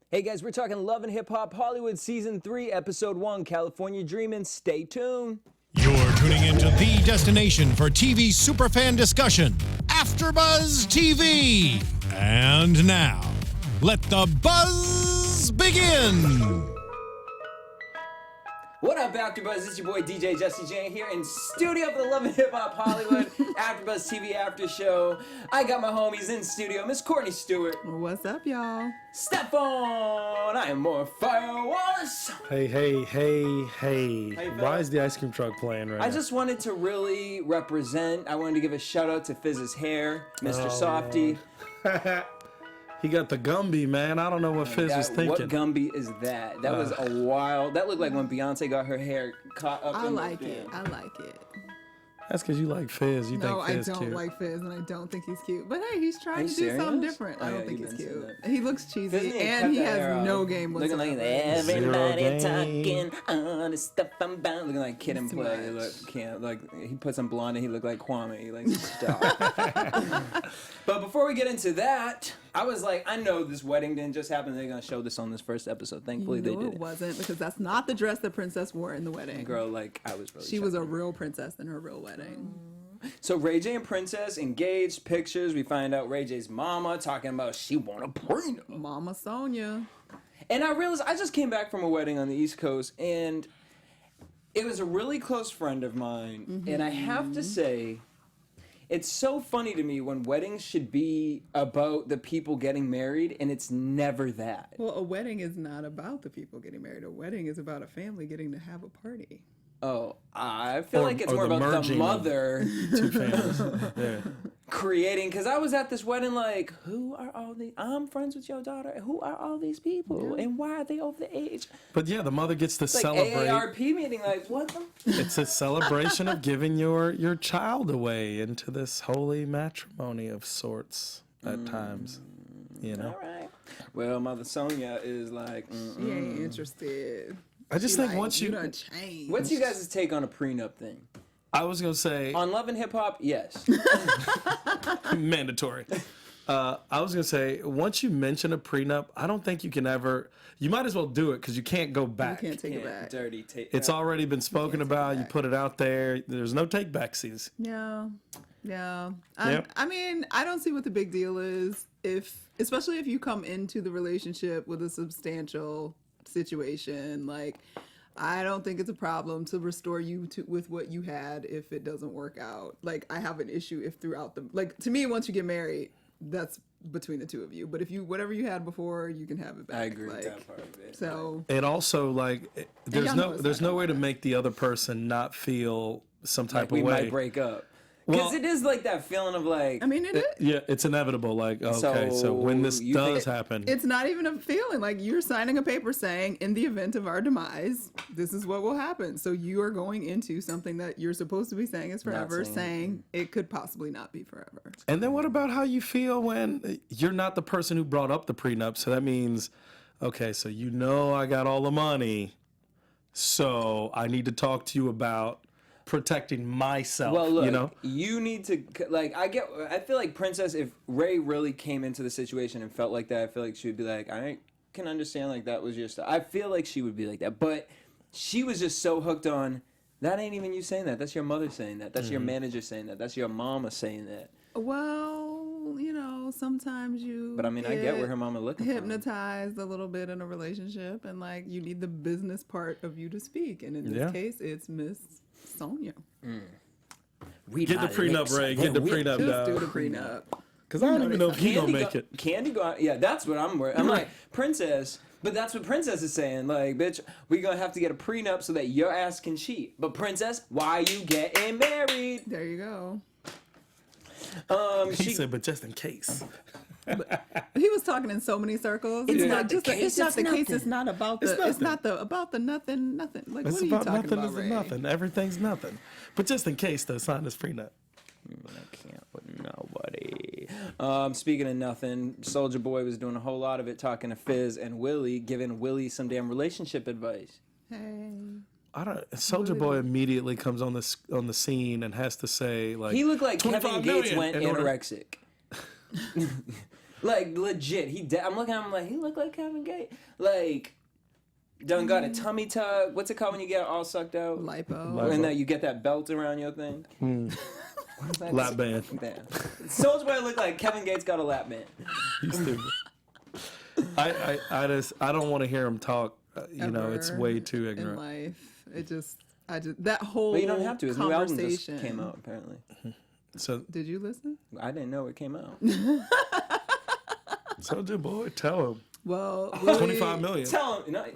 Hey guys, we're talking Love and Hip Hop Hollywood Season 3, Episode 1, California Dreamin'. Stay tuned. You're tuning into the destination for TV superfan discussion, AFTERBUZZ TV. And now, let the buzz begin. What up, AfterBuzz? It's your boy DJ Jesse Janedy here in studio for the Love and Hip Hop Hollywood AfterBuzz TV After Show. I got my homies in studio, Miss Courtney Stewart. What's up, y'all? Stephaune, I am more fire Wallace. Hey. Why is the ice cream truck playing right now? I just wanted to really represent. I wanted to give a shout out to Fizz's hair, Mr. Softy. He got the Gumby, man. I don't know what Fizz was thinking. What Gumby is that? That was a wild. That looked like when Beyonce got her hair caught up. I like it. That's because you like Fizz. You think Fizz cute. No, I don't like Fizz, and I don't think he's cute. But hey, he's trying to do something different. I don't think he's cute. He looks cheesy, and he has no game whatsoever. Looking like everybody talking all the stuff I'm about. Looking like Kid and Play. He put some blonde and he looked like Kwame. Like, stop. But before we get into that, I was like, I know this wedding didn't just happen. They're going to show this on this first episode. Thankfully, they did. It wasn't, because that's not the dress the princess wore in the wedding. Girl, like, I was really She was a real princess in her real wedding. So Ray J and Princess engaged, pictures. We find out Ray J's mama talking about she want a prenup. Mama Sonia. And I realized I just came back from a wedding on the East Coast, and it was a really close friend of mine. Mm-hmm. And I have to say, it's so funny to me when weddings should be about the people getting married, and it's never that. Well, a wedding is not about the people getting married. A wedding is about a family getting to have a party. Oh, I feel like it's more about the mother two families. Yeah. Creating, because I was at this wedding like, who are all these? I'm friends with your daughter. Who are all these people? Yeah. And why are they over the age? But yeah, the mother gets to it's celebrate. Like AARP meeting, like, what the? It's a celebration of giving your child away into this holy matrimony of sorts at times. You know? All right. Well, Mother Sonia is like, she ain't interested. I just think once you done changed. What's you guys' take on a prenup thing? I was gonna say on Love and Hip Hop, yes, mandatory. I was gonna say once you mention a prenup, I don't think you can ever. You might as well do it because you can't go back. You can't take it back. Dirty It's already been spoken about. You put it out there. There's no take backsies. Yeah. I mean, I don't see what the big deal is especially if you come into the relationship with a substantial situation. Like, I don't think it's a problem to restore you with what you had if it doesn't work out. Like, I have an issue if throughout to me, once you get married, that's between the two of you. But if whatever you had before, you can have it back. I agree with that part of it. So it also there's no way to make the other person not feel some type of way. We might break up. Because it is like that feeling of like... I mean, it is. Yeah, it's inevitable. Like, okay, so when this does happen... It's not even a feeling. Like, you're signing a paper saying, in the event of our demise, this is what will happen. So you are going into something that you're supposed to be saying is forever, saying it could possibly not be forever. And then what about how you feel when you're not the person who brought up the prenup? So that means, okay, so you know I got all the money, so I need to talk to you about protecting myself. Well, look, you know, you need to I feel like Princess, if Ray really came into the situation and felt like that, I feel like she would be like, I can understand, like, that was your stuff. I feel like she would be like that, but she was just so hooked on that. Ain't even you saying that. That's your mother saying that. That's your manager saying that. That's your mama saying that. Well, you know, sometimes you. But I mean, I get where her mama looking hypnotized a little bit in a relationship, and like you need the business part of you to speak, and in this case, it's Miss Sonia. Get the prenup, Ray. Get the prenup down. Just do the prenup. Because I don't even know if he's going to make it. Candy go out. Yeah, that's what I'm worried. I'm like, Princess, but that's what Princess is saying. Like, bitch, we're going to have to get a prenup so that your ass can cheat. But Princess, why you getting married? There you go. He said, but just in case. He was talking in so many circles. It's not the case. It's not the case. It's not about the. It's not about the nothing. Like, it's what are you talking nothing about, is Ray? nothing. Everything's nothing. But just in case, though, sign this prenup. I can't with nobody. Speaking of nothing, Soulja Boy was doing a whole lot of it, talking to Fizz and Willie, giving Willie some damn relationship advice. Hey. Soulja Boy immediately comes on the scene and has to say, like, he looked like Kevin Gates went anorexic. Like, legit. I'm looking at him like, he look like Kevin Gates. Like, done got a tummy tuck. What's it called when you get it all sucked out? Lipo. And then you get that belt around your thing. Lap band. Damn. Soulja Boy look like Kevin Gates got a lap band. You stupid. I don't want to hear him talk. You know, it's way too In ignorant. life, I just that whole. But you don't have to. His new album just conversation came out, apparently. So Did you listen? I didn't know it came out. Soulja Boy, tell him. Well, 25 million. Tell him. No, I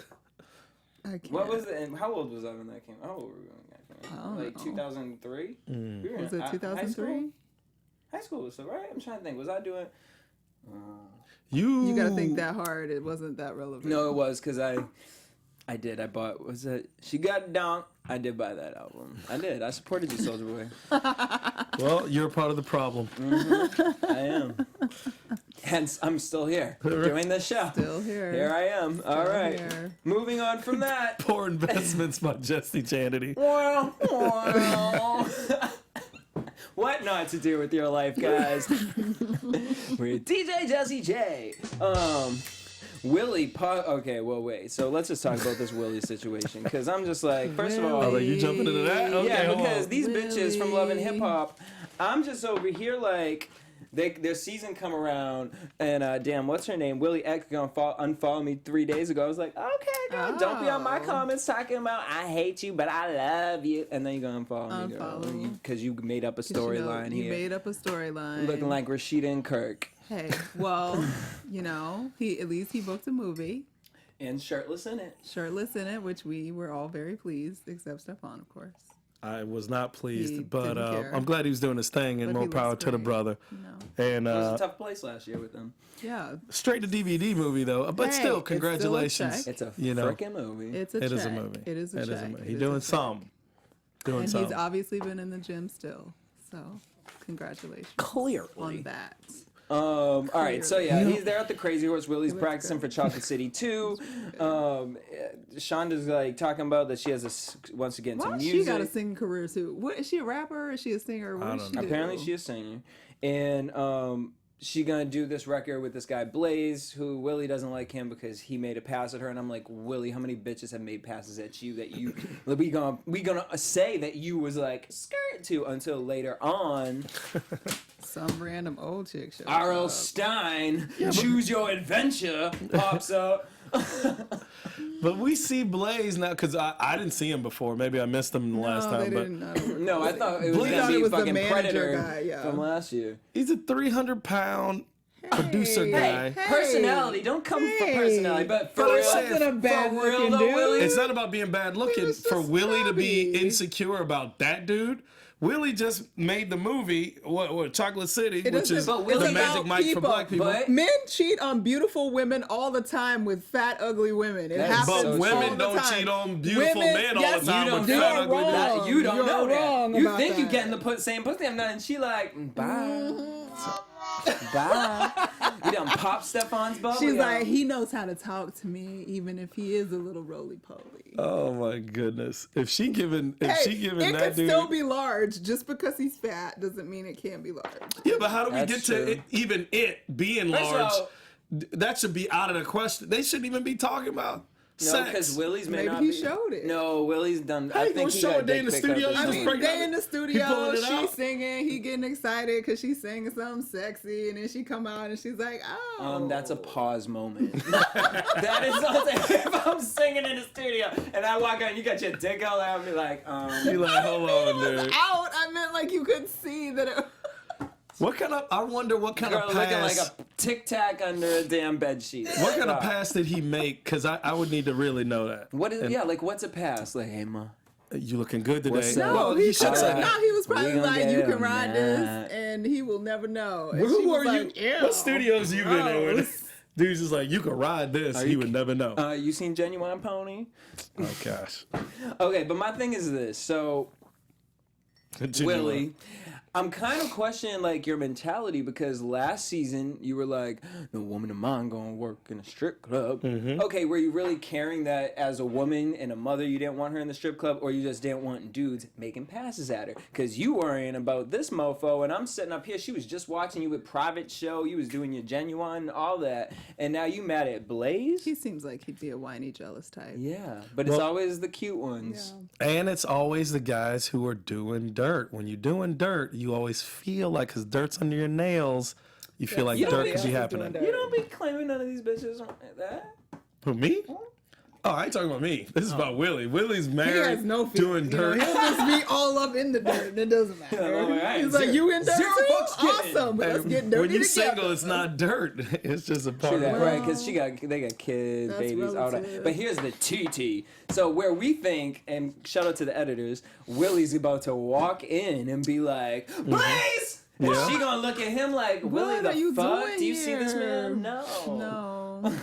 can't. what was it? And how old was I when that came out? How old were we when that came out? I don't Like know. 2003? We were Was in it 2003? High school was so, right? I'm trying to think. Was I doing... You gotta think that hard. It wasn't that relevant. No, it was because I did. I bought... Was it... She Got Down. I did buy that album. I did. I supported you, Soulja Boy. Well, you're part of the problem. I am. Hence, I'm still here doing this show. Still here. Here I am. All right. here. Moving on from that. Poor Investments by Jesse Janedy. What not to do with your life, guys? With DJ Jesse J. Willie, okay, well, wait. So let's just talk about this Willie situation. Because I'm just like, first of all... Oh, you jumping into that? Okay, yeah, hold because on. these bitches from Love and Willie. Hip Hop, I'm just over here like... Their season come around, and damn, what's her name? Willie X gonna unfollow me 3 days ago. I was like, okay, girl, don't be on my comments talking about I hate you, but I love you, and then you're gonna unfollow me, girl, because you made up a storyline You here, made up a storyline. looking like Rashida and Kirk, Hey, well, you know, at least he booked a movie, and shirtless in it. shirtless in it, which we were all very pleased, except Stephaune, of course. I was not He pleased, but didn't care. I'm glad he was doing his thing, and But more he power looks to the great. brother. No. And It was a tough place last year with them. Yeah, straight to DVD movie though, but Hey, still, it's still a congratulations. check. It's a You know, freaking movie. it's a It check. is a movie. It is a It check. is a movie. It He's is doing a check. something. Doing And something. he's obviously been in the gym still, so congratulations Clearly. on that. All right, so yeah, he's there at the Crazy Horse. Willie's looks practicing good. for Chocolate City 2. Shonda's like talking about that she wants to get into Why music. she got a singing career too? What is she a rapper? Is she a singer? What does she do? Apparently she is singing, and she gonna do this record with this guy Blaze, who Willie doesn't like him because he made a pass at her, and I'm like, Willie, how many bitches have made passes at you that you we gonna say that you was like skirt to until later on. Some random old chick show. R.L. Stein, Choose Your Adventure pops up. But we see Blaze now because I didn't see him before. Maybe I missed him the last They time. But didn't know. No, I thought it was Blaze gonna thought be it was the fucking manager Predator guy, yeah. from last year. he's a 300-pound producer guy. Personality, don't come for Hey. personality, but for But I'm real, saying- Wasn't a bad for real looking though, dude. Willie. It's not about being bad looking. was For just Willie to be chubby. insecure about that dude. Willie just made the movie, what Chocolate City, which doesn't- is but the Willie- Magic about Mike for people, black people. but- Men cheat on beautiful women all the time with fat, ugly women. It That is happens so But true. women all the don't time. cheat on beautiful men all yes, the time you with don't fat, know. ugly You're men. wrong. You don't You're know that. wrong You about think you that. getting the same pussy I'm not, and she like, bye. Bye. You done pop Stephaune's bubble. She's yo. like, he knows how to talk to me, even if he is a little roly-poly. Oh my goodness! If she giving Hey, that it could dude, still be large. Just because he's fat doesn't mean it can't be large. yeah, but how do we That's get true. to it, even it being First of large? all- That should be out of the question. They shouldn't even be talking about No, sex. because Willie's may Maybe not he be. showed it. No, Willie's done. How I you think gonna he show got a day in the dick pic studio? up You his just sleeve. break They in the He studio, pulling it she's out. singing, he getting excited because she's singing something sexy, and then she come out and she's like, oh. That's a pause moment. That is something. If I'm singing in the studio and I walk out and you got your dick out, I'll be like, Be like, hold on, dude. out. I meant like you could see that it. What kind of? I wonder what kind girl of looking like pass. a tic tac under a damn bed sheet. What kind of pass did he make? Because I would need to really know that. What is? And Yeah, like what's a pass? Like, hey ma. You looking good today? What's up? Well, No, he should say Alright. that. No, he was probably We gonna like, get you can him ride that. this, and he will never know. And she Who was are like, you? Ew. What studios you been in? Gross. With? Dude's just like, you can ride this. He would never know. You seen Genuine Pony? Oh gosh. Okay, but my thing is this. So Willie, I'm kind of questioning like your mentality because last season you were like, no woman of mine gonna work in a strip club. Okay, were you really carrying that as a woman and a mother? You didn't want her in the strip club, or you just didn't want dudes making passes at her? Because you worrying about this mofo, and I'm sitting up here. She was just watching you with private show. You was doing your genuine, all that, and now you mad at Blaze? He seems like he'd be a whiny, jealous type. Yeah, but it's always the cute ones. Yeah. And it's always the guys who are doing dirt. When you're doing dirt, you always feel like, because dirt's under your nails, you feel like dirt could be happening. You don't be claiming none of these bitches like that. Who, me? Oh, I ain't talking about me. This is about Willie. Willie's He married, has no feeling. doing dirt. He'll just be all up in the dirt. It doesn't matter. Yeah, He's like, you in dirt zero too? bucks kidding. Awesome. But let's get dirty When you're together. single, it's not dirt. It's just a part of That, it. right, because they got kids, That's babies, all that. relative. But here's the TT. So where we think, and shout out to the editors, Willie's about to walk in and be like, Blaze! And Yeah. she gonna look at him like, Willie, What the are you fuck? doing Do you see this here? man? No. No.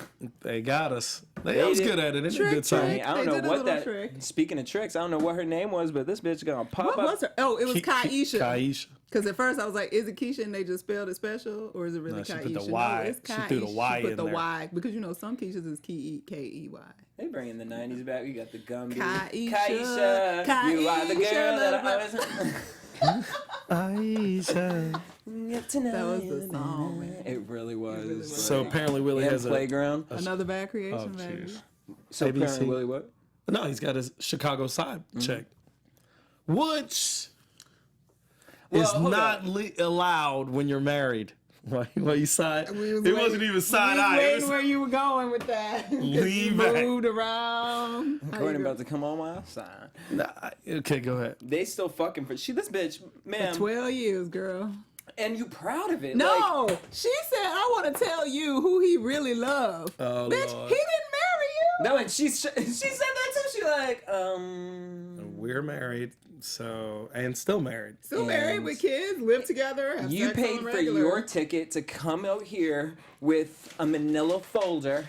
They got us. They was did. good at it. It's a Trick, good time. trick. I don't They know did a what little that. trick. Speaking of tricks, I don't know what her name was, but this bitch gonna pop What up. was her? Oh, it was Kaisha. Kaisha. Because at first I was like, is it Keisha and they just spelled it special? Or is it really No, she Kaisha? put the Y. No, it's She Kaisha. threw the Y She put in the there. Y. Because you know some Keishas is K-E-Y. They bringing the 90s back. We got the Gumby. Kaisha, you are the girl Kaisha, that I always. Aisha. That was the song, man. It really was. really was. So apparently Willie and has a... Playground. Another bad creation, Oh, baby. jeez. So ABC. apparently Willie what? No, he's got his Chicago side check. Which Well, is hold not on. allowed when you're married. Right? Well, you side. It waiting- wasn't even side we eye. was It waiting was, where you were going with that. 'Cause Lean you back. moved around. Courtney about to come on my side. okay, go ahead. They still fucking for this bitch, man. 12 years, girl. And you proud of it? No, Like, she said, I want to tell you who he really loved. Oh, Bitch, Lord. he didn't marry you. no, and she said that too. She like, We're married, so and still married. Still married with kids, live together, have you sex paid on for regular. your ticket to come out here with a manila folder.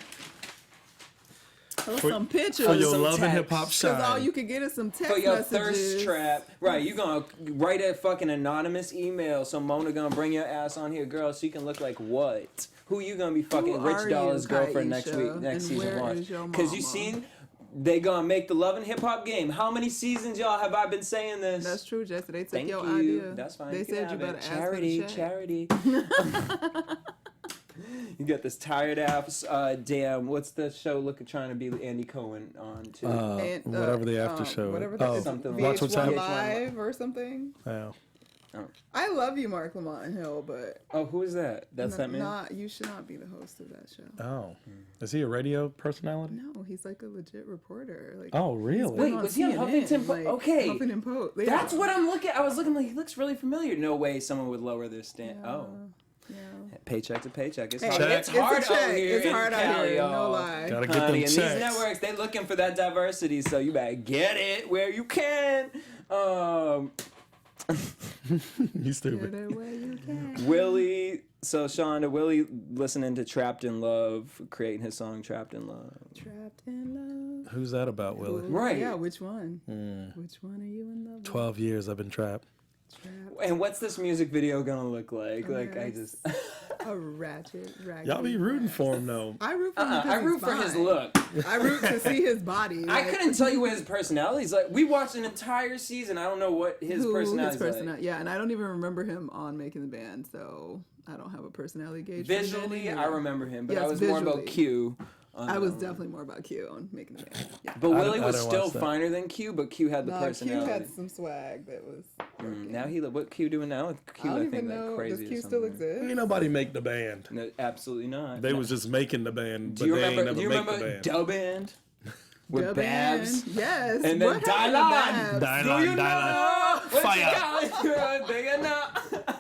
Some pictures. For your some love and text. hip hop Because all shine. you can get is some text For your messages. thirst trap. Right, you gonna write a fucking anonymous email, so Mona gonna bring your ass on here, girl, so you can look like what? Who you gonna be fucking Who Rich are Dollar's you, girlfriend next Kaisha? week, next And season where watch? is your Because you mama? seen, they gonna make the love and hip hop game. How many seasons, y'all, have I been saying this? That's true, Jesse. They took Thank your you. idea. That's fine. They can said you have better it. ask charity, for the check. charity. You got this tired ass, damn, what's the show trying to be Andy Cohen on too? And, whatever the after show. Whatever Oh, that something is. like- Watch What's VH1 Happening. Live or something. Yeah. I love you, Mark Lamont and Hill, but Oh, who is that? That's that man? you should not be the host of that show. Oh, is he a radio personality? No, he's like a legit reporter. Like, Oh, really? Wait, was he on Huffington Post? Okay. Huffington Post. They That's are. what I'm looking. I was looking like he looks really familiar. No way someone would lower their stand. Yeah. Oh, Yeah. paycheck to paycheck. It's Hey, hard. Check. It's hard it's a check. out here. It's in hard out Cali, here. y'all. No lie. Gotta get them Honey, and checks. these networks, they looking for that diversity, so you better get it where you can. You Get stupid. it where you can. Willie, so Shonda, Willie listening to Trapped in Love, creating his song Trapped in Love. Trapped in love. Who's that about, Willie? Right. Yeah, which one? Which one are you in love with? 12 years I've been trapped. Trapped. And what's this music video gonna look like? Like, I just... A ratchet, raggedy. Y'all be rooting for him, though. I root for him. 'cause I root he's for his fine. look. I root to see his body. I like, couldn't tell you what his personality is like. We watched an entire season. I don't know what his personality is like. Yeah, and I don't even remember him on Making the Band, so I don't have a personality gauge. for him Visually, either. I remember him, but Yes, I was more about visually. Q. I was definitely more about Q on Making the Band. Yeah. But I Willie was didn't still watch that. finer than Q, but Q had the No, Q personality. had some swag that was. Now what Q doing now with Q? I don't think even like know. crazy Does Q or still something. exist? Ain't nobody make the band. No, absolutely not. They No. was just making the band, Do but you they ain't remember? never Do you make the remember band. Dub Band with The Babs? band, yes. And then What happened to Dylan. Babs? Do you know what Fire. you got? Do you know?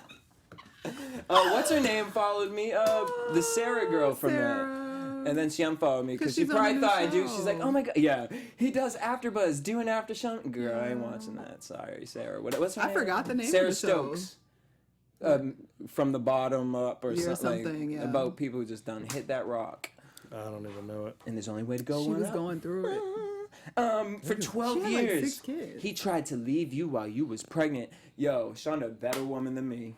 What's her name followed me? The Sarah girl from Sarah. that. And then she unfollowed me because she she's on probably the new thought I do. show. She's like, oh my god, yeah, he does AfterBuzz, doing After Show. Girl, I ain't watching that. Sorry, Sarah. What's her I name? forgot the name of Sarah the show. Stokes. From the bottom up or Yeah, something. something, yeah. About people who just done hit that rock. I don't even know it. And there's only way to go. She one was up. going through it. For 12 She had, years, like, 6 kids. he tried to leave you while you was pregnant. Yo, Shonda, a better woman than me.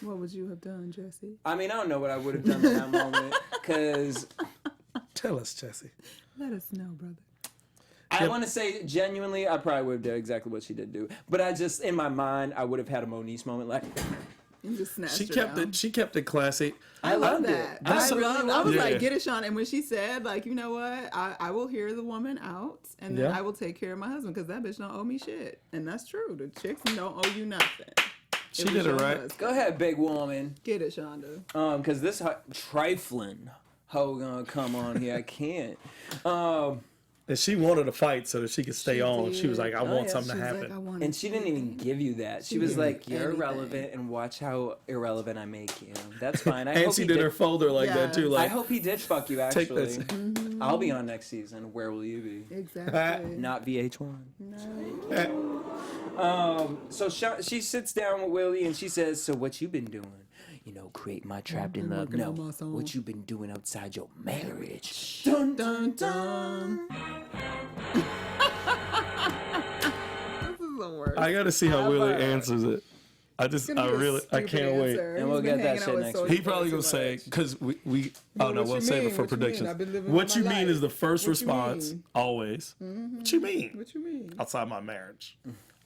What would you have done, Jesse? I mean, I don't know what I would have done in that moment, because Tell us, Jesse. Let us know, brother. I want to say, genuinely, I probably would have done exactly what she did do. But I just, in my mind, I would have had a Moniece moment, like... And just snatched She her kept down. it. She kept it classy. I love loved that. it. I was Yeah. like, get it, Sean. And when she said, like, you know what, I will hear the woman out, and then Yeah. I will take care of my husband because that bitch don't owe me shit, and that's true. The chicks don't owe you nothing. She was did it your right. husband. Go ahead, big woman. Get it, Shonda. Because this trifling hoe gonna come on here. I can't. And she wanted to fight so that she could stay on. She was like, I want yeah. something to She was happen. like, I want And she didn't even give you that. She was didn't like, give "You're anything. irrelevant, and watch how irrelevant I make you." That's fine. I and hope she he did her folder like that too. Yes. I Like, hope he did fuck you. Take Actually, this. I'll be on next season. Where will you be? Exactly. Not VH1. No. So she sits down with Willie and she says, "So what you been doing? You know, create my trapped in love. working No, on my song. what you been doing outside your marriage?" Dun dun dun. This is the worst. I got to see how Willie answers it. I It's gonna be a I stupid can't wait. answer. And we'll He's been get that hanging shit out with next Soulja week. He probably Boy gonna too say much. because we What we'll you save mean? it for What you mean? predictions. I've been living What you my mean life. is the first What you response mean? always. What you mean? What you mean? Outside my marriage,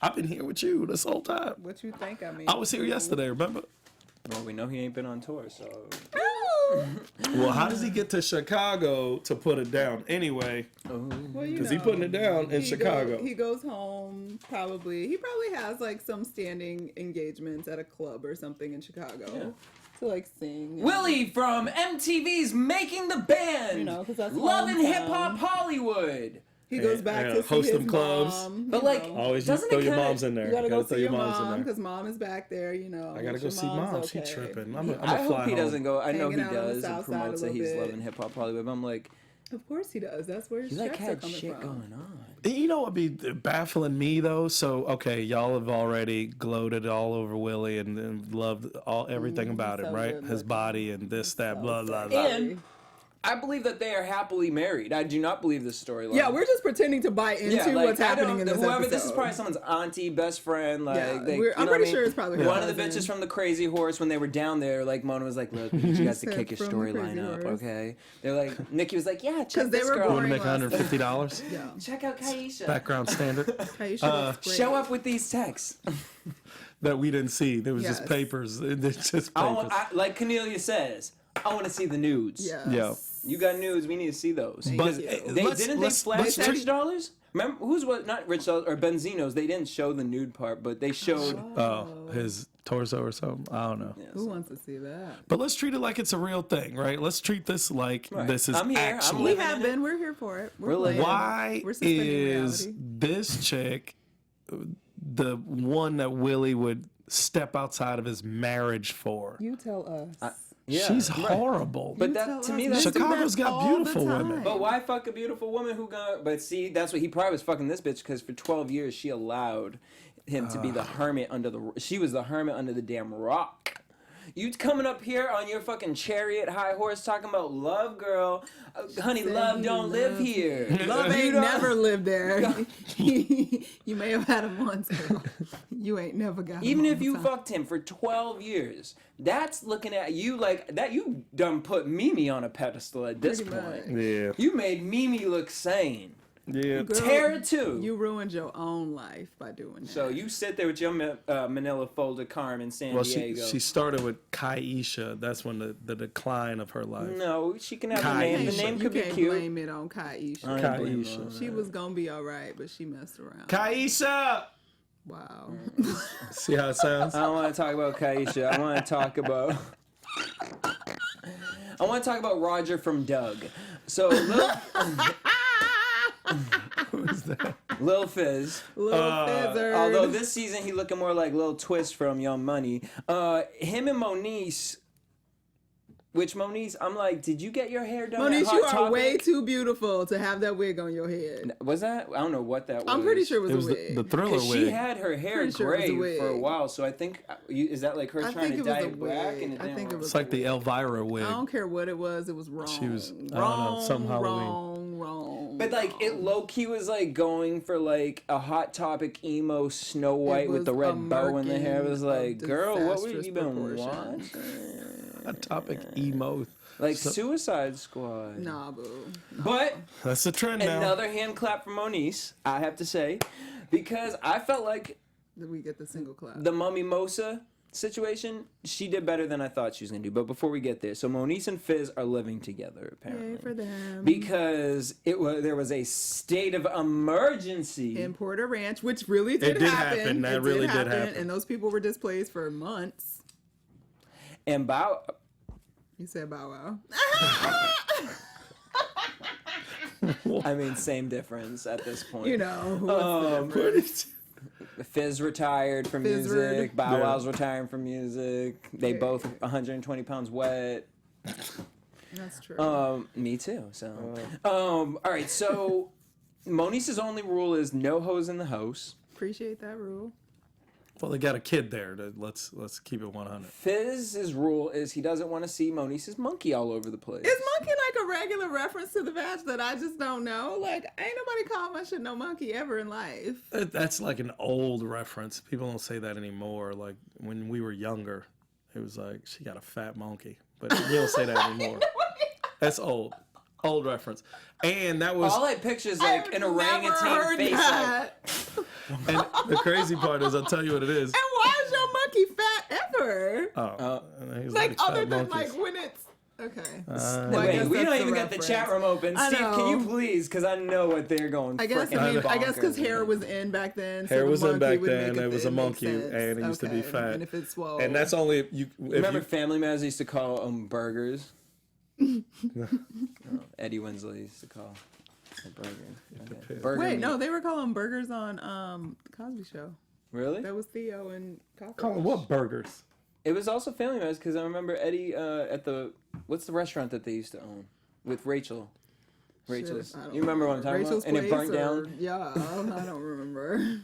I've been here with you this whole time. What you think I mean? I was here yesterday. Remember? Well, we know he ain't been on tour, so Well, how does he get to Chicago to put it down anyway? Well, you Because he know, putting it down in Chicago. He goes home probably. He probably has like some standing engagements at a club or something in Chicago to like sing. Willie from MTV's Making the Band. You know, 'cause that's Love and hometown. Hip Hop Hollywood. He goes back Yeah, to see host his them clubs. mom. But you like, know. Always doesn't throw it your kinda- moms in there. You gotta go throw see your your moms in mom there. because mom is back there. You know, I gotta make go sure see mom's mom. She okay. tripping. I'm I a hope fly he home. doesn't go. I know he Hanging out on the does and south side a promotes that little he's bit. loving hip hop Hollywood. But I'm like, Of course he does. That's where his you like checks are had coming shit from. going on. You know what'd be baffling me though? So okay, y'all have already gloated all over Willie and loved everything about him, so right? good His looking. body and this, that, blah, blah, sexy. blah. And I believe that they are happily married. I do not believe this storyline. Yeah, we're just pretending to buy into like, what's I happening don't- in this whoever episode. this is probably someone's auntie, best friend. Like, Yeah, they, I'm you know pretty what I mean? sure it's probably her one of the cousin. bitches from the Crazy Horse. When they were down there, like Mona was like, "Look, we need you guys to Said kick your from the storyline Crazy up, Horse. okay?" They're like, Nikki was like, "Yeah, check 'Cause they this were girl. Want to boring. make $150? Yeah. Check out Kaisha. Background standard Kaisha looks great. Show up with these texts." that we didn't see. There was just Yes. papers. It's just I papers. want, like Cornelia says, I want to see the nudes. Yes. Yeah. You got nudes. We need to see those. But you. They let's- didn't let's- they flash let's Rich treat- Dollars? Remember not Rich Dollars or Benzino's? They didn't show the nude part, but they showed. his torso or something. I don't know. Who wants to see that? But let's treat it like it's a real thing, right? Let's treat this like this is I'm here. I'm actual. We living have in been. We're here for it. We're Really? playing. Why We're suspending is reality. this chick the one that Willie would step outside of his marriage for? You tell us. Yeah, She's right. horrible. But You that tell to us. me, Mr. that's Chicago's Best got all the beautiful women. time. But why fuck a beautiful woman who gonna? But see, that's what he probably was fucking this bitch because for 12 years she allowed him to be the hermit under the. She was the hermit under the damn rock. You coming up here on your fucking chariot high horse talking about love, girl? Honey, Said love he don't live loved here. Love You ain't don't- never lived there. You may have had him once, girl. You ain't never got him. Even all if the you time. fucked him for 12 years, that's looking at you like that. You done put Mimi on a pedestal at this Pretty point. much. Yeah. You made Mimi look sane. Yeah. Girl, Teairra too. You ruined your own life by doing that. So you sit there with your manila folder Carm in San Well, Diego. she started with Kaisha. That's when the decline of her life. No, she can have Kaisha. a name. The name you could be can't cute. blame it on Kaisha. I ain't blaming Kaisha. her on She that. was gonna be all right, but she messed around. Kaisha! Wow. See how it sounds? I don't want to talk about Kaisha. I want to talk about. I want to talk about Roger from Doug. So Who's that? Lil Fizz. Little Fizzard. Although this season he looking more like Lil Twist from Young Money. Him and Moniece. Which Moniece, I'm like, did you get your hair done? Moniece, at you Hot are Topic? way too beautiful to have that wig on your head. Was that? I don't know what that was. I'm pretty sure it It was was a wig. the Thriller Because she wig. had her hair Pretty sure it was gray a for a wig. while, so I think is that like her I trying think to it was dye a it black wig. and it I didn't think it work? was It's like the Elvira wig. I don't care what it was wrong. She was, I don't know, wrong, some Halloween. wrong. But like it low key was like going for like a Hot Topic emo Snow White with the red bow in the hair. It was like, girl, what would you been watching? A Topic emo. Like Suicide Squad. Nah, boo. No. But that's a trend now. Another hand clap for Moniece, I have to say, because I felt like we get the single clap. The Mummy Mosa situation, she did better than I thought she was gonna do. But before we get there, so Moniece and Fizz are living together apparently. Yay for them. Because there was a state of emergency in Porter Ranch, which really did happen. That really did happen. And those people were displaced for months. And You said Bow Wow. I mean, same difference at this point. You know. Fizz retired from music. Bow Wow's retiring from music. They both 120 pounds wet. That's true. Me too. So, all right. So, Moniece's only rule is no hoes in the house. Appreciate that rule. Well, they got a kid there. Let's keep it 100. Fizz's rule is he doesn't want to see Moniece's monkey all over the place. Is monkey like a regular reference to the badge that I just don't know? Like, ain't nobody call my shit no monkey ever in life. That's like an old reference. People don't say that anymore. Like when we were younger, it was like she got a fat monkey, but you don't say that anymore. That's old reference. And that was all I picture is like an orangutan face. And the crazy part is, I'll tell you what it is. And why is your monkey fat ever? Like other than like when it's okay. Wait, we don't even got the chat room open. Steve, can you please? Because I know what they're going. I guess because hair was in back then. Hair was in back then. It was a monkey, and it used to be fat. And if it's swole. And that's only you. Remember, Family Matters used to call them burgers. Eddie Winslow used to call a burger. Okay. Burger Wait, meat. no, they were calling burgers on the Cosby Show. Really? That was Theo and Cockroach. Calling what burgers? It was also Family Matters because I remember Eddie at what's the restaurant that they used to own with Rachel. Rachel's. You remember what I'm talking Rachel's about? And it burnt down. Yeah, I don't remember.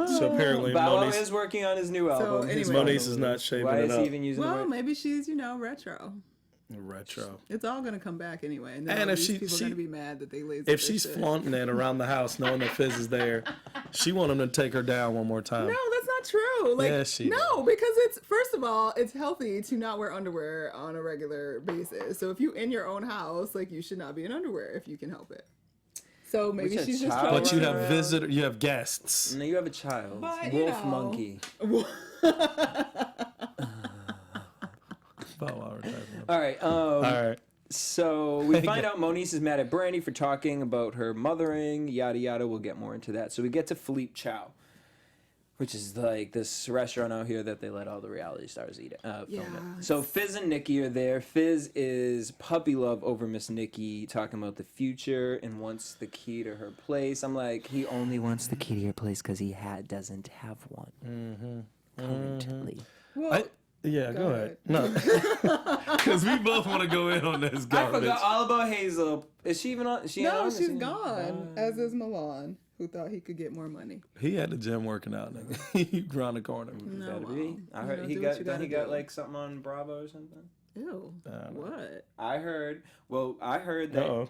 So apparently, Bow Wow is working on his new album. So anyway, Moniece is not shaping Why it is up. he even using the word? Maybe she's retro. Retro. It's all gonna come back anyway, and then And if people are gonna be mad that they lazy. If she's flaunting it around the house, knowing that Fizz is there, she want him to take her down one more time. No, that's not true. Like, yeah, she no, because it's first of all, it's healthy to not wear underwear on a regular basis. So if you in your own house, like you should not be in underwear if you can help it. So maybe she's just. But you have you have guests. No, you have a child. But, Wolf monkey. All right. So we find out Moniece is mad at Brandy for talking about her mothering, yada yada. We'll get more into that. So we get to Philippe Chow, which is like this restaurant out here that they let all the reality stars eat film it. So Fizz and Nikki are there. Fizz is puppy love over Miss Nikki, talking about the future and wants the key to her place. I'm like, he only wants the key to your place because he doesn't have one currently. Well, yeah, go ahead. No, because we both want to go in on this garbage. I forgot all about Hazel. Is she even on? No, she's gone. As is Milan, who thought he could get more money. He had the gym working out, nigga. He around the corner. I heard he got like something on Bravo or something. Ew. What? I heard that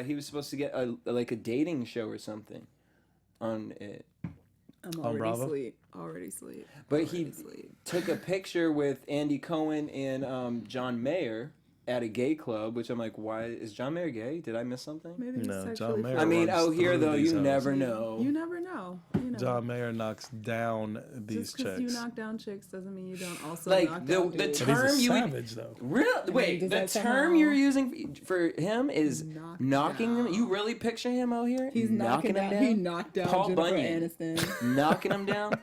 he was supposed to get a dating show or something on it. I'm already asleep. But he took a picture with Andy Cohen and John Mayer at a gay club, which I'm like, why is John Mayer gay? Did I miss something? Maybe no, John Mayer. I mean, out here though, you never know. You never know. John Mayer knocks down these Just chicks. You knock down chicks doesn't mean you don't also like knock the down term he's a you savage though. Really? Wait, the term you're using for him is knocking them. You really picture him out here? He's knocking them down. He knocked down Paul Jennifer Bunyan. Aniston. Knocking him down.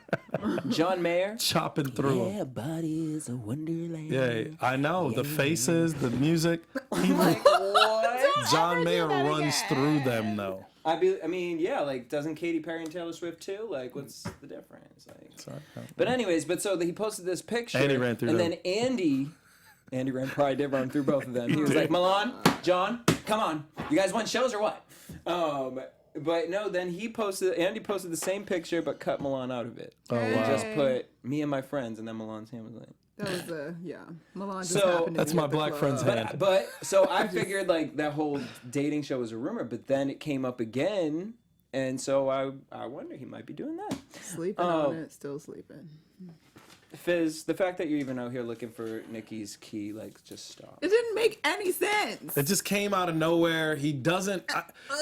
John Mayer chopping through him. Yeah, body is a wonderland. Yeah, I know the faces, the music. Like what? John Mayer runs through them though. I mean, yeah, like, doesn't Katy Perry and Taylor Swift too? Like, what's the difference? Like, sorry. But anyways, so he posted this picture. Andy ran through and them. then Andy probably did run through both of them. He was like, Milan, John, come on. You guys want shows or what? But no, then Andy posted the same picture, but cut Milan out of it. Oh, wow. And just put me and my friends, and then Milan's hand was like, That was Milan just So- happened to That's be my at the black club. friend's hand. But so I figured like that whole dating show was a rumor, but then it came up again, and so I wonder he might be doing that. Sleeping on it, still sleeping. Fizz, the fact that you're even out here looking for Nikki's key, like, just stop. It didn't make any sense. It just came out of nowhere. He doesn't.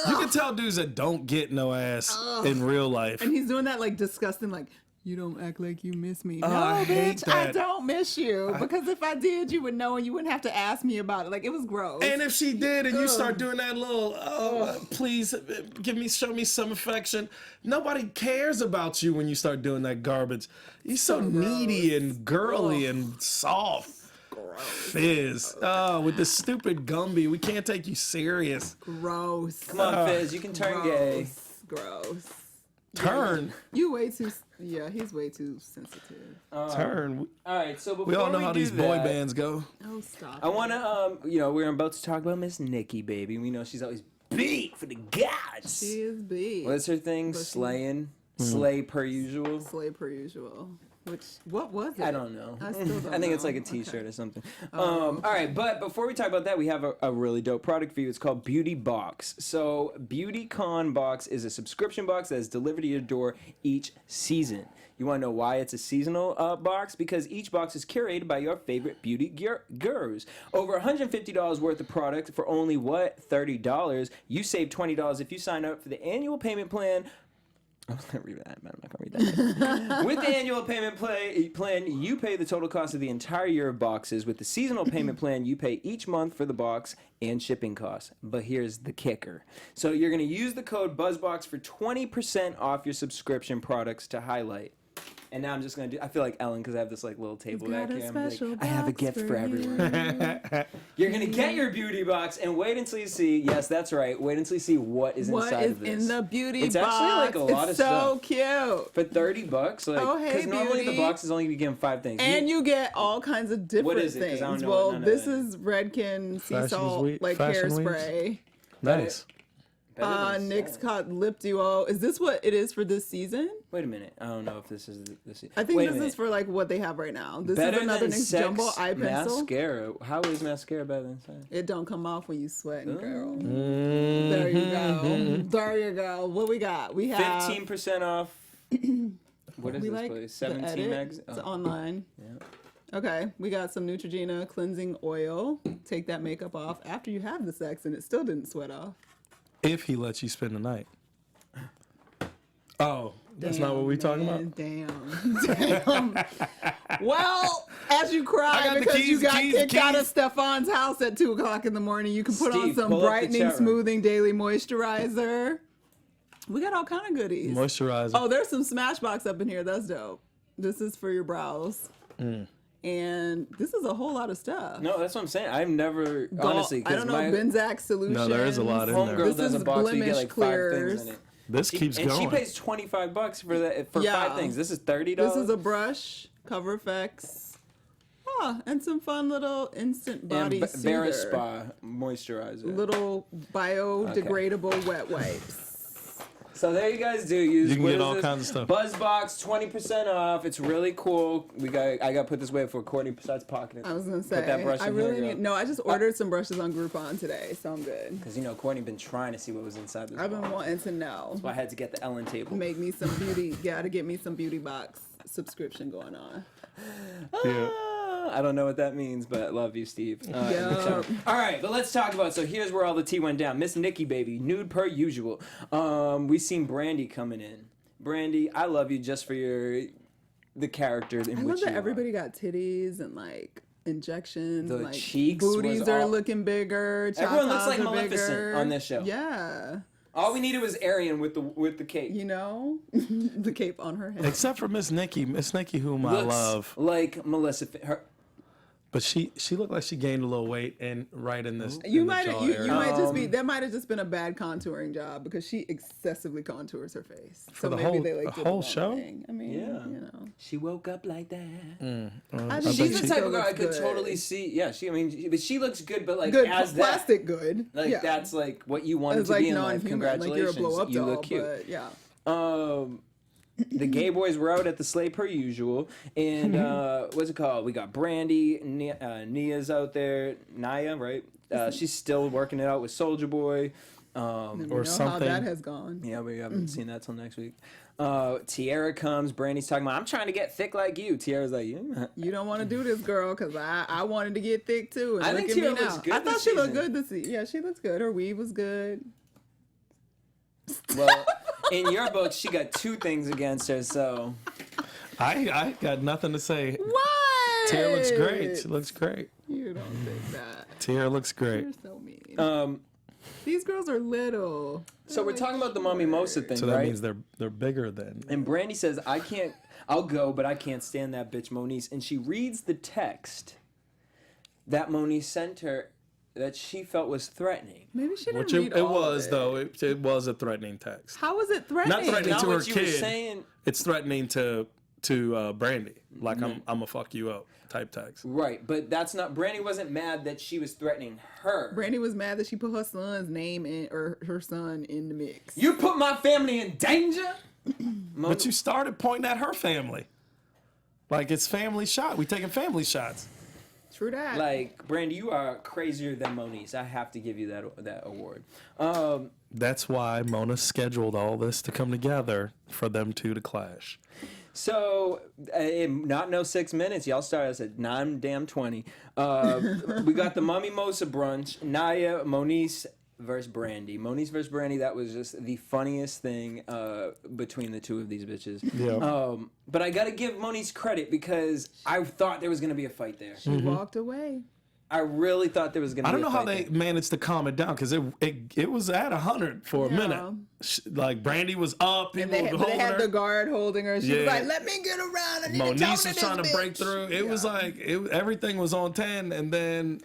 You can tell dudes that don't get no ass in real life. And he's doing that like disgusting, like, you don't act like you miss me. No, I hate bitch, I that. don't miss you. Because if I did, you would know and you wouldn't have to ask me about it. Like, it was gross. And if she did, and you start doing that little, please show me some affection. Nobody cares about you when you start doing that garbage. You're so needy and girly and soft. Fizz. Oh, with the stupid Gumby, we can't take you serious. Gross. Come on, Fizz, you can turn gay. Gross. Turn. You way too, he's way too sensitive. Turn. All right, so before We all know how do these boy that, bands go. Oh, stop. I want to, we're about to talk about Miss Nikki Baby. We know she's always beat for the gods. She is big. What's her thing? Slaying? Slay per usual? Slay per usual. What was it? I don't know. I still don't I think it's know. like a t-shirt or something. All right, but before we talk about that, we have a really dope product for you. It's called Beauty Box. So Beauty Con Box is a subscription box that is delivered to your door each season. You want to know why it's a seasonal box? Because each box is curated by your favorite beauty gurus. Over $150 worth of product for only, $30. You save $20 if you sign up for the annual payment plan. I was going to read that, but I'm not going to read that. With the annual payment plan, you pay the total cost of the entire year of boxes. With the seasonal payment plan, you pay each month for the box and shipping costs. But here's the kicker. So you're going to use the code BUZZBOX for 20% off your subscription products to highlight. And now I'm just going to do, I feel like Ellen because I have this like little table back here. I'm like, I have a gift for everyone. You're going to get your beauty box and wait until you see, yes, that's right, wait until you see what is inside of this. What is in the beauty It's box? actually like a lot it's of so stuff. cute. For $30, like, Oh, hey, because normally beauty. the box is only going to give 5 things. And you get all kinds of different What is it? 'Cause things. I don't know Well, none of this that. is Redken sea Fashion salt, week- like fashion hairspray. Nice. Better than Nick's Sex. called Lip Duo. Is this what it is for this season? Wait a minute. I don't know if this is this. I think Wait a this is minute. for like what they have right now. This Better is another than Nick's Sex jumbo eye pencil. mascara. How is mascara better than sex? It don't come off when you sweating, girl. Mm. There you go. There you go. What we got? We have 15% off. What is we this like place? the 17 edit. mags. It's online. Yeah. Okay, we got some Neutrogena cleansing oil. Take that makeup off after you have the sex and it still didn't sweat off. If he lets you spend the night. Oh, that's not what we're talking about? Damn. Well, as you I cry got the because you keys, got keys, kicked out of keys. Stephane's house at 2 o'clock in the morning, you can put on Steve, some pull up the brightening, chat room. smoothing daily moisturizer. We got all kind of goodies. Moisturizer. Oh, there's some Smashbox up in here. That's dope. This is for your brows. And this is a whole lot of stuff. No, that's what I'm saying. I've never honestly. I don't know, Benzac Solutions. No, there is a lot in there. Homegirl This does a is box where you get blemish like 5 clears. things in it. This keeps And going. she pays $25 for that for Yeah. 5 things. This is $30. This is a brush, Cover Effects. And some fun little instant body and Barra soother. Spa moisturizer. Little biodegradable wet wipes. So there you guys do. Use You can what get is all this? kinds of stuff. BuzzBox, 20% off. It's really cool. I got to put this away before Courtney starts pocketing. I was gonna say, Put that brush I in really here, need. No, I just ordered some brushes on Groupon today, so I'm good. Because Courtney been trying to see what was inside this. I've been box. wanting to know. So I had to get the Ellen table. Make me some beauty. Gotta get me some beauty box subscription going on. Yeah. I don't know what that means, but I love you, Steve. Yeah. All right, but let's talk about. So here's where all the tea went down. Miss Nikki Baby, nude per usual. We seen Brandy coming in. Brandy, I love you just for the character in I which love that you everybody got titties and like injections. The like, cheeks booties was are all- looking bigger. Everyone looks tatas like are Maleficent bigger. on this show. Yeah. All we needed was Arian with the cape. You know, the cape on her head. Except for Miss Nikki, whom I Looks love. like Melissa. But she looked like she gained a little weight and right in this. You in the might jaw you area. might just be that might have just been a bad contouring job because she excessively contours her face. For so the maybe whole- they the like did whole the wrong show? thing. I mean, Yeah. you know. She woke up like that. I I think She's bet the she- type of girl I looks could good. totally see. Yeah, but she looks good, but like Good as plastic good. that, like yeah. that's like what you wanted It's to like be in life. non-human. Like you're a Congratulations, blow up you doll, look cute. but yeah. The gay boys were out at the sleigh per usual. And what's it called? We got Brandy. Nia's out there. Nia, right? She's still working it out with Soulja Boy. Or something. How that has gone. Yeah, we haven't seen that till next week. Teairra comes. Brandy's talking about, I'm trying to get thick like you. Teairra's like, you don't want to do this, girl, because I wanted to get thick too. And I think Teairra looks good. I thought she looked good this season. Yeah, she looks good. Her weave was good. Well, in your book, she got 2 things against her, so. I got nothing to say. What? Teairra looks great. She looks great. You don't think that. Teairra looks great. You're so mean. These girls are little. So we're talking about the Mommy Mosa thing, So that right? means they're bigger than. And Brandy says, I'll go, but I can't stand that bitch Moniece. And she reads the text that Moniece sent her that she felt was threatening. Maybe she didn't Which read it all was, of though. It was a threatening text. How was it threatening? Not threatening to her what you were kid. saying. It's threatening to Brandy. Like, I'm going to fuck you up type text. Right, but that's not. Brandy wasn't mad that she was threatening her. Brandy was mad that she put her son's name or her son in the mix. You put my family in danger? But you started pointing at her family. Like, it's family shot. We taking family shots. True that. Like, Brandy, you are crazier than Moniece. I have to give you that award. That's why Mona scheduled all this to come together for them two to clash. So, not no 6 minutes. Y'all started us at 9:20. We got the Mummy Mosa brunch. Nia, Moniece versus Brandy. Moniece versus Brandy. That was just the funniest thing between the two of these bitches. Yeah. But I gotta give Moniece credit because I thought there was gonna be a fight there. She walked away. I really thought there was gonna. I don't be a know how fight they managed to calm it down because it was at 100 for a minute. Like Brandy was up, people And were they holding had her. the guard holding her. She was Yeah. like, "Let me get around. I need to Moniece talk was to trying to this break bitch." through. It was like everything was on 10, and then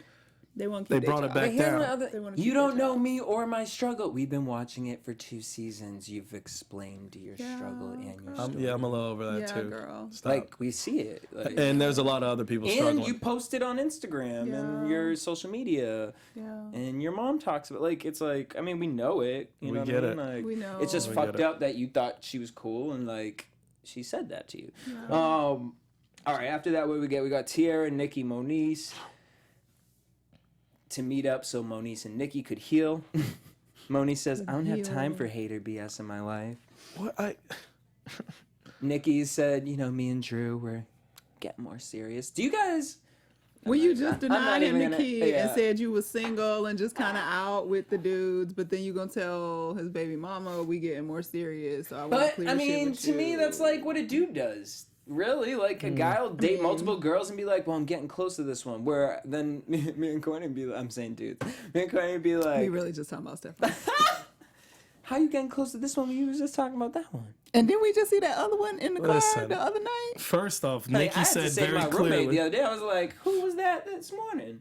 They won't. they keep brought their it job. back Here's down. my other- They wanna you keep don't their know job. me or my struggle. We've been watching it for 2 seasons. You've explained your struggle and your story. Yeah, I'm a little over that Yeah, too. girl. Stop. Like, we see it. Like, And there's a lot of other people struggling. and you post it on Instagram and your social media. Yeah. And your mom talks about, like, it's like, I mean, we know it. You We know what get I mean? it. Like, We know. it's just We fucked get it. up that you thought she was cool and, like, she said that to you. All right, after that, what we get? We got Teairra, Nikki, Moniece to meet up so Moniece and Nikki could heal. Moniece says, I don't have time for hater BS in my life. What Nikki said, you know, me and Drew were getting more serious. Do you guys... Well, you just I'm not denied him even the gonna- kid and yeah. said you was single and just kind of out with the dudes, but then you gonna tell his baby mama we getting more serious. So I want But, clear I shit mean, with to me, you. that's like what a dude does. Really? Like, a guy will date multiple girls and be like, well, I'm getting close to this one. Where then me and Courtney be like, I'm saying dudes. Me and Courtney be we like, really just talking about Stephaune. how you getting close to this one when you was just talking about that one? And then we just see that other one in the car Listen. the other night. First off, Like, Nikki I had said to say to very my roommate clearly. the other day, I was like, who was that this morning?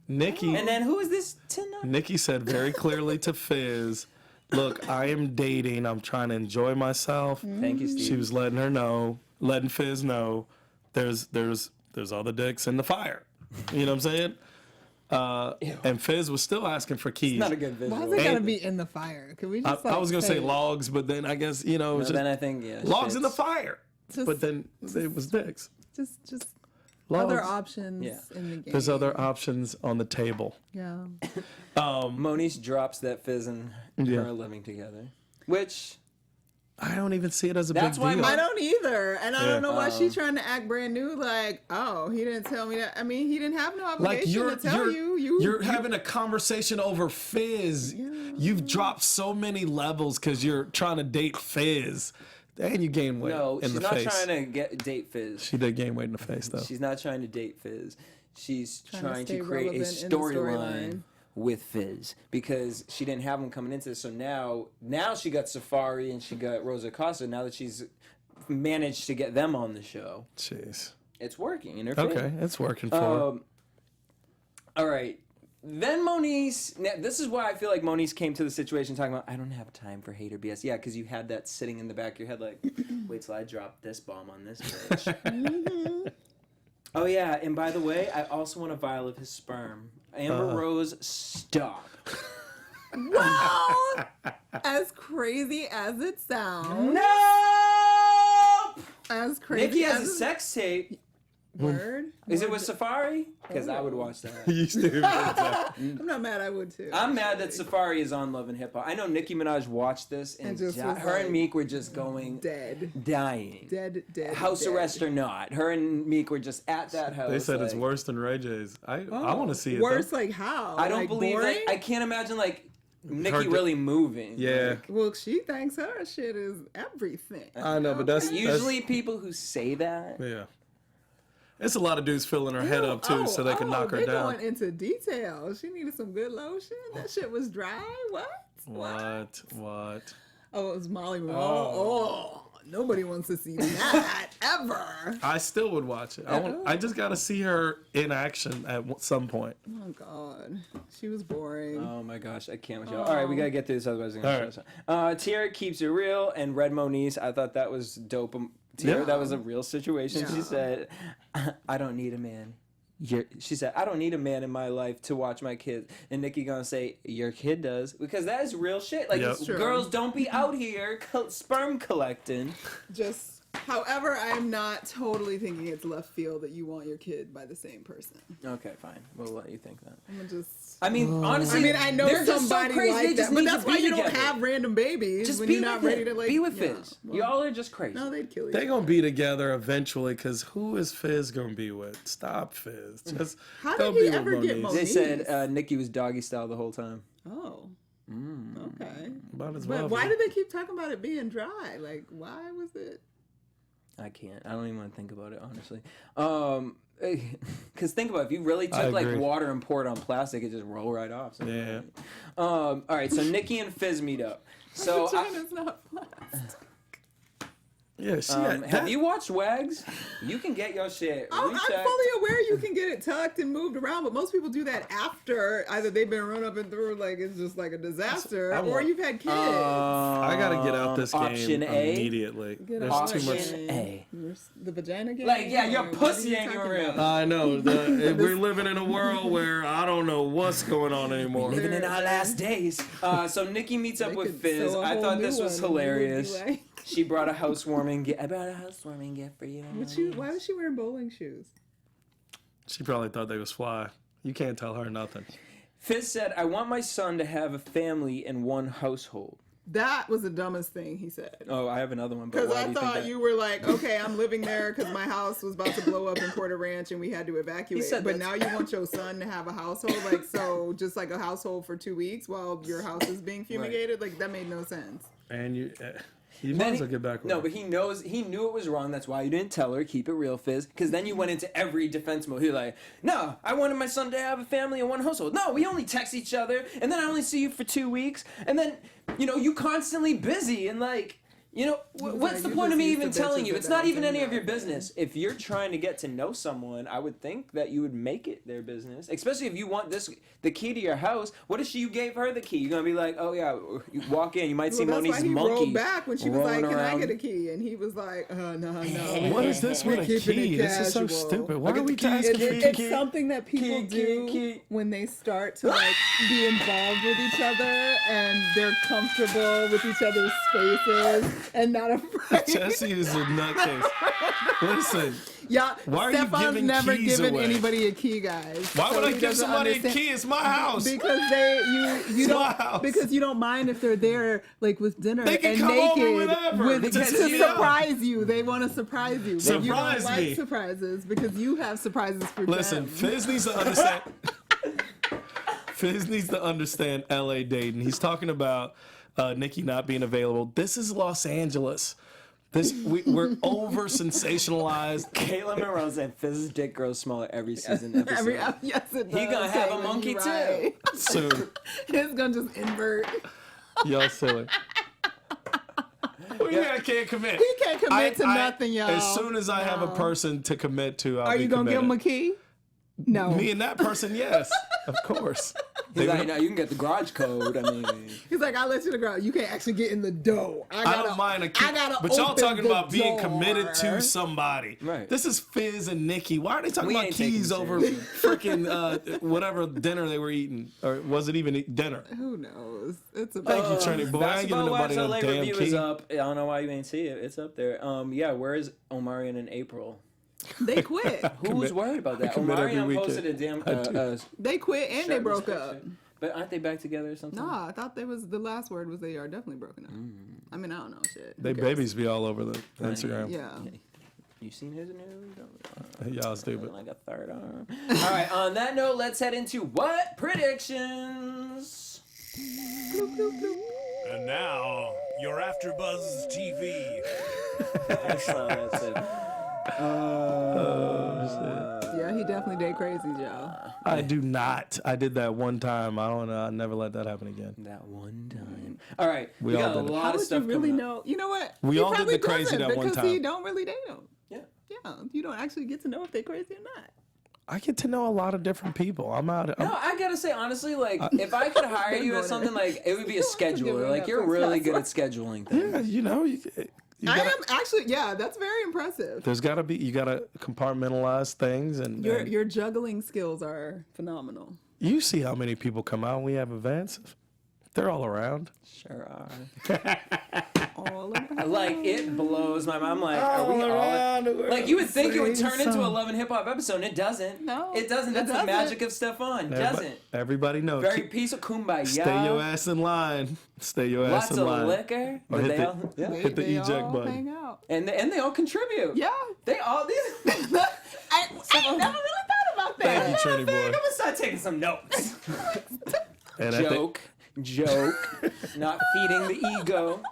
Nikki And then who is this tonight? Nikki said very clearly to Fizz, "Look, I am dating. I'm trying to enjoy myself." Thank you, Steve. She was letting Fizz know there's other dicks in the fire. You know what I'm saying? And Fizz was still asking for keys. Not a good visual. Why is it gotta And- be in the fire? Can we just? I was gonna say it? logs, but then I guess it was No, just then I think, yeah. logs in the shits. fire. Just- But then it was dicks. Just Logs. other options Yeah. in the game. There's other options on the table. Yeah. Moniece drops that Fizz and Yeah. her living together. Which, I don't even see it as a That's big why deal. I don't either, and I Yeah. don't know why she's trying to act brand new. Like, oh, he didn't tell me that. I mean, he didn't have no Like obligation to tell you're having a conversation over Fizz. You've dropped so many levels because you're trying to date Fizz, and you gain weight no, in she's the not face. trying to date Fizz. She did gain weight in the face though. She's not trying to date Fizz. She's trying stay to create a relevant in the storyline storyline. with Fizz because she didn't have him coming into this. So now she got Safari and she got Rosa Costa. Now that she's managed to get them on the show, Jeez. it's working in her favor. Okay, it's working for her. All right. Then Moniece, now this is why I feel like Moniece came to the situation talking about, I don't have time for hater BS. Yeah, because you had that sitting in the back of your head like, wait till I drop this bomb on this bitch. Oh, yeah, and by the way, I also want a vial of his sperm. Amber Rose, stop. Well, as crazy as it sounds. No. As crazy Nikki as has a sex tape. Word. Is it with Safari? Because I would watch that. You stupid. I'm not mad. I would too. I'm mad that Safari is on Love and Hip Hop. I know Nicki Minaj watched this and just was her like, and Meek were just going dead. dying. Dead. House dead. arrest or not. Her and Meek were just at that house. They said it's like- worse than Ray J's. I want to see it. Worse, though. like how? I don't like, believe boring? that. I can't imagine like Nicki Her- really moving. Yeah. Like, Well, she thinks her shit is everything. I know, but that's usually people who say that. yeah. It's a lot of dudes filling her head up too, so they can knock her they down. going into detail. She needed some good lotion. That shit was dry. What? What? Oh, it was Molly Monroe. Oh, nobody wants to see that ever. I still would watch it. I just got to see her in action at some point. Oh God, she was boring. Oh my gosh, I can't with y'all. All right, we gotta get through this, otherwise I'm gonna All show us. Teairra keeps it real, and Red Moniece. I thought that was dope. Teairra, Yeah. that was a real situation. She Yeah. said, "I don't need a man." She said, "I don't need a man in my life to watch my kids." And Nikki gonna say, "Your kid does," because that is real shit. Like Yep. True. girls don't be out here sperm collecting. Just, however, I'm not totally thinking it's left field that you want your kid by the same person. Okay, fine. We'll let you think that. I'm gonna just. I mean, honestly, I mean, I know they're just so somebody crazy. They like just that, but need that's to why be you don't together. have random babies Just when be you're with not ready him. to like be with yeah, Fizz. well, Y'all are just crazy. No, they'd kill you. They gonna be together eventually, cause who is Fizz gonna be with? Stop Fizz. Just How don't did he be ever with get Moniece. They said Moniece. Nikki was doggy style the whole time. Oh. Okay. About as well. But why did they keep talking about it being dry? Like, why was it? I can't. I don't even want to think about it, honestly. Because think about it, if you really I took like agree. water and poured on plastic, it just roll right off. So, Yeah. all right, so Nikki and Fizz meet up. So Vagina's not plastic. Yeah, she have you watched Wags? You can get your shit I'm rechecked. fully aware you can get it tucked and moved around, but most people do that after either they've been run up and through, like it's just like a disaster, I or want- you've had kids. I gotta get out this Option game A. immediately. Get There's out too much. Option A. The vagina game. Like, yeah, your Or what pussy are you ain't even talking real. about? I know. We're living in a world where I don't know what's going on anymore. Living in our last days. So Nikki meets up They with could Fizz. sew a I whole thought new this was one and you would be hilarious. like- She brought a housewarming gift. I brought a housewarming gift for you. Why was she wearing bowling shoes? She probably thought they was fly. You can't tell her nothing. Fizz said, "I want my son to have a family in one household." That was the dumbest thing he said. Oh, I have another one. But Because why I do you think thought that? you were like, okay, I'm living there because my house was about to blow up in Porter Ranch and we had to evacuate. said But that. now you want your son to have a household, like so, just like a household for 2 weeks while your house is being fumigated. Like that made no sense. And you might Then as well get back with No, her. but he knew it was wrong. That's why you didn't tell her. Keep it real, Fizz. Because then you went into every defense mode. You're like, no, I wanted my son to have a family in one household. No, we only text each other, and then I only see you for 2 weeks, and then you constantly busy and like. What's like, the you point of just me used even to telling bitches you? It's about not even it, any of yeah. your business. If you're trying to get to know someone, I would think that you would make it their business. Especially if you want the key to your house. What if you gave her the key? You're going to be like, oh yeah, you walk in, you might see Well, that's Monique's why he monkey rolled back when she was like, rolling "Can I around. get a key?" And he was like, "No." What is this with a keeping it key? This is so casual. stupid. Why I are got we the key. asking Key, for It's key? something that people do when they start to like be involved with each other and they're comfortable with each other's spaces and not afraid. Jesse is a nutcase. Listen, Yeah, Why are you Stephane's giving never keys given away? anybody a key, guys. why would So I he give doesn't somebody a understand- key? It's my house. Because you It's my don't house. because you don't mind if they're there like with dinner They can and come over naked whenever. to Because you know- surprise you. They want to surprise you. But you Surprise don't like me. surprises because you have surprises for Listen, them. Fizz needs to understand. Fizz needs to understand L.A. dating. He's talking about Nikki not being available. This is Los Angeles. We're over sensationalized. Caitlin Monroe said Fizz's dick grows smaller every season episode. Yes, it does. He gonna have a Caitlin, monkey you're too. right. Soon. It's gonna just invert. Y'all silly. Well, yeah, I can't commit. He can't commit to nothing, y'all. As soon as I have a No. person to commit to, I'll Are be you gonna give him a committed. key? No. Me and that person, yes, of course. He's like, no, you can get the garage code. I mean, He's like, I'll let you to go. You can't actually get in the door. I don't mind a key, but y'all talking about being committed to somebody. Right. This is Fizz and Nikki. Why are they talking about ain't keys taking over freaking whatever dinner they were eating? Or was it even dinner? Who knows? It's a Thank you, Trini Boy. I ain't giving Basketball nobody Wax no LA damn review key. is up. I don't know why you ain't see it. It's up there. Yeah, where is Omarion and April? They quit. Who's worried about that? commit every Omarion weekend. posted a damn They quit and they shirtless broke picture. up. But aren't they back together or something? Nah, I thought the last word was they are definitely broken up. I mean, I don't know shit. They Who cares? babies be all over the Instagram. Yeah. You seen his news? Y'all stupid. Like a third arm. All right. On that note, let's head into what predictions. And now, your AfterBuzz TV. That's it. Yeah, he definitely did crazy, y'all. I do not. I did that one time. I don't know. I never let that happen again. That one time. All right. We We all got a did it. lot How of would stuff you really coming up. know? You know what? We He all did probably the crazy doesn't that one because time. he don't really date them. Yeah. Yeah, you don't actually get to know if they're crazy or not. I get to know a lot of different people. I'm out. No, I gotta say honestly, like if I could hire you at something, like it would be a scheduler. Like you're really good at scheduling things. Yeah, you know, you I gotta, am actually, yeah, that's very impressive. there's got to be, you got to compartmentalize things. And Your juggling skills are phenomenal. you see how many people come out when we have events. They're all around. Sure are. All of Like it blows my mind. I'm like, are we all? Like you would think it would turn into a Love and Hip Hop episode, and it doesn't. No, it doesn't. it That's the doesn't. magic of Stephaune. Doesn't. Everybody knows. Very peaceful, kumbaya. Stay your ass in line. Stay your ass Lots in of line. liquor. Or But hit they the- all, yeah. Hit the they eject all button. hang out. and they all contribute. Yeah. They all these. I never really thought about that. Thank you, Trini I'm Boy. gonna start taking some notes. And at the- Joke. Not feeding the ego.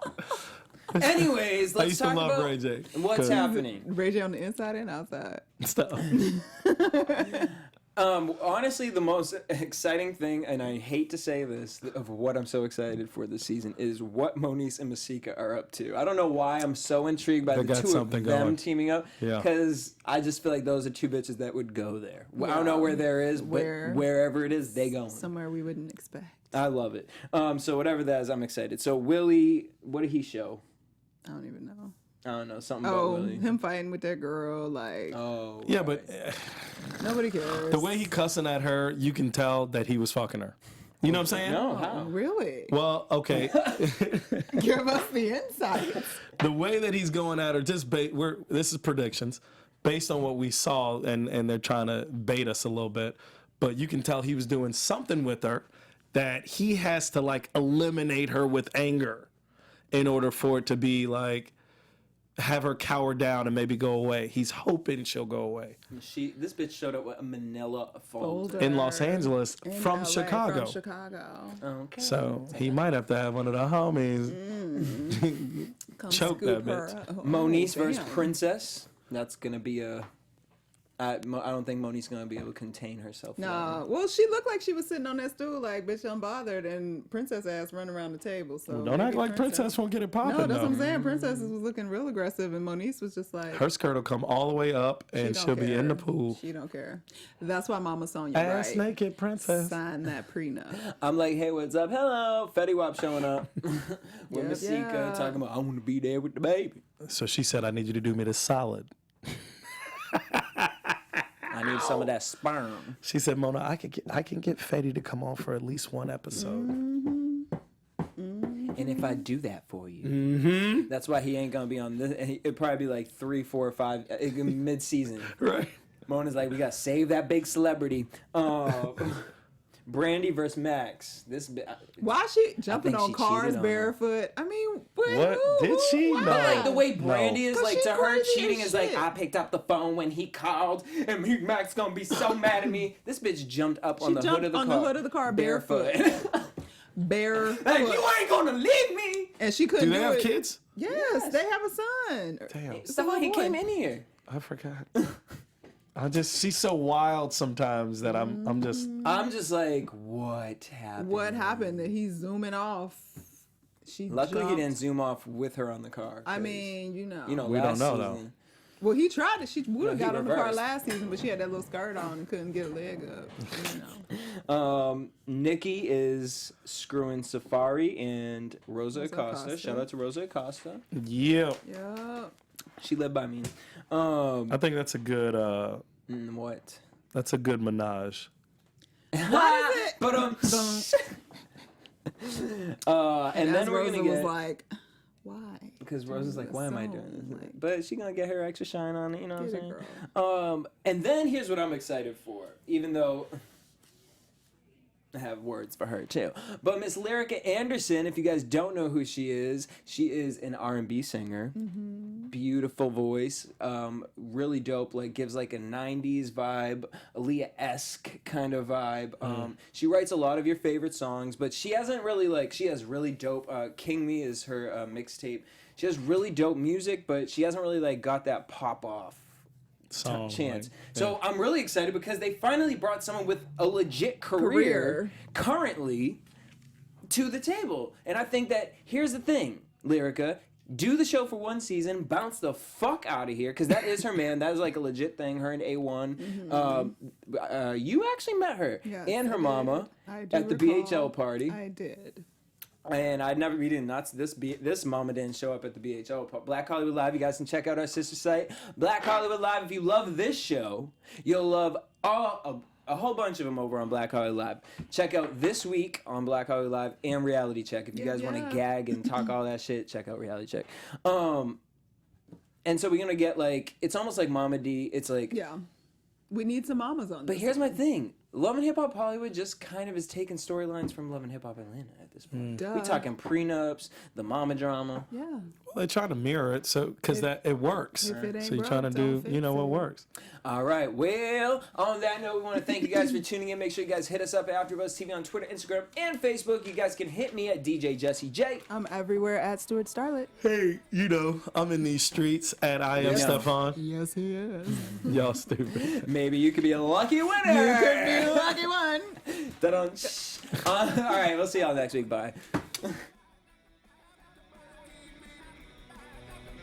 Anyways, I let's used to talk love about Ray J. what's happening. Ray J on the inside and outside. Stop. Honestly, the most exciting thing, and I hate to say this, of what I'm so excited for this season is what Moniece and Masika are up to. I don't know why I'm so intrigued by They the got two of something them going. teaming up. Yeah. Because I just feel like those are two bitches that would go there. I don't know where there is, but wherever it is, they going. Somewhere we wouldn't expect. I love it. So whatever that is, I'm excited. So Willie, what did he show? I don't even know. I don't know, something about Willie. Him fighting with that girl, like Oh, Yeah, right. but nobody cares. the way he cussing at her, you can tell that he was fucking her. You know what I'm saying? No, how? Really? Well, okay. Give us the insight. The way that he's going at her, this is predictions based on what we saw, and they're trying to bait us a little bit. But you can tell he was doing something with her that he has to like eliminate her with anger in order for it to be like have her cower down and maybe go away. He's hoping she'll go away. This bitch showed up with a manila folder. In Los Angeles from LA, Chicago. From Chicago. Okay. So he might have to have one of the homies Come choke that scoop her bitch. up. Moniece Oh, versus damn. Princess. That's gonna be a. I don't think Moniece's gonna be able to contain herself. Nah, well, she looked like she was sitting on that stool, like bitch, unbothered, and Princess ass running around the table. So Don't act maybe like Princess won't get it popping. No, that's what I'm though. saying. Princess was looking real aggressive, and Moniece was just like, Her skirt will come all the way up, and don't she'll be in the care. pool. She don't care. That's why Mama Sonia Ass right. naked princess. Sign that prenup. I'm like, hey, what's up? Hello, Fetty Wap showing up with Yeah. Masika Yeah. talking about I want to be there with the baby. So she said, I need you to do me this solid. I need some of that sperm. She said, Mona, I can get Fetty to come on for at least one episode. And if I do that for you, that's why he ain't gonna be on this. It'd probably be like 3, 4, or 5 mid-season. Right. Mona's like, we gotta save that big celebrity. Brandy versus Max. Why is she jumping think on she cars cheated on barefoot? I mean, What? Did she? why? No. But like the way Brandy is 'Cause like she to her crazy cheating as is like shit. I picked up the phone when he called and Max gonna be so mad at me. This bitch jumped up on the hood of the car. on the hood of the car barefoot. Barefoot. Like you ain't gonna leave me. And she couldn't Do they have it. kids? Yes, they have a son. Damn. Stephaune, he came in here. I forgot. She's so wild sometimes that I'm just like, what happened? What happened? That he's zooming off. She Luckily, he jumped. didn't zoom off with her on the car. I mean, you know. you know, We last don't know, though. season, Well, he tried it. She would have No, he got on the car reversed. last season, but she had that little skirt on and couldn't get a leg up. You know. Nikki is screwing Safari and Rosa Rosa Acosta. Acosta. Shout out to Rosa Acosta. Yeah. Yeah. She led by me. I think that's a good What? that's a good menage. What is it? But and then As we're Rosa gonna get was like, why? because Rosa's like, the why am I song, doing this? like- But she gonna get her extra shine on it, you know what I'm Get saying? it, girl. And then here's what I'm excited for, even though I have words for her too. But Miss Lyrica Anderson, if you guys don't know who she is an R&B singer. Beautiful voice, really dope, like gives like a 90s vibe, Aaliyah-esque kind of vibe. She writes a lot of your favorite songs, but she hasn't really like, she has really dope, King Me is her mixtape. She has really dope music, but she hasn't really like got that pop off Song, chance. like, So I'm really excited because they finally brought someone with a legit career currently to the table. And I think that here's the thing, Lyrica, do the show for one season, bounce the fuck out of here, because that is her man. That is like a legit thing. Her and A1. You actually met her Yes, and her I mama did. I do at the recall. BHL party. I did. And I'd never be in nuts. This mama didn't show up at the BHO. Black Hollywood Live. You guys can check out our sister site, Black Hollywood Live. If you love this show, you'll love a whole bunch of them over on Black Hollywood Live. Check out This Week on Black Hollywood Live and Reality Check. If you guys want to gag and talk all that shit, check out Reality Check. And so we're gonna get like, it's almost like Mama D. It's like, Yeah. We need some mamas on but this. here's my thing. Love and Hip Hop Hollywood just kind of is taking storylines from Love and Hip Hop Atlanta at this point. Duh. We talking prenups, the mama drama. Yeah. Well, they try to mirror it so because that it works. if it ain't So you're broke, trying to do don't fix what it. works. All right. Well, on that note, we want to thank you guys for tuning in. Make sure you guys hit us up at AfterBuzz TV on Twitter, Instagram, and Facebook. You guys can hit me at DJ Jesse J. I'm everywhere at Stuart Starlet. Hey, I'm in these streets and I am Yeah. Stephaune. Yes, he is. Y'all stupid. Maybe you could be a lucky winner. You could be the lucky one. Ta-dun. All right. We'll see y'all next week. Bye.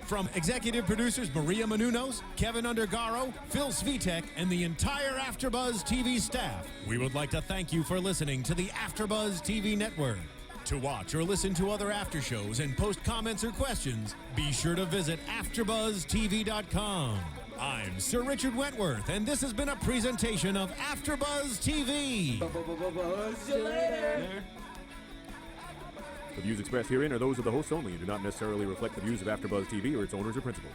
From executive producers Maria Menounos, Kevin Undergaro, Phil Svitek, and the entire AfterBuzz TV staff, we would like to thank you for listening to the AfterBuzz TV network. To watch or listen to other after shows and post comments or questions, be sure to visit AfterBuzzTV.com. I'm Sir Richard Wentworth, and this has been a presentation of AfterBuzz TV. See you later. The views expressed herein are those of the hosts only and do not necessarily reflect the views of AfterBuzz TV or its owners or principals.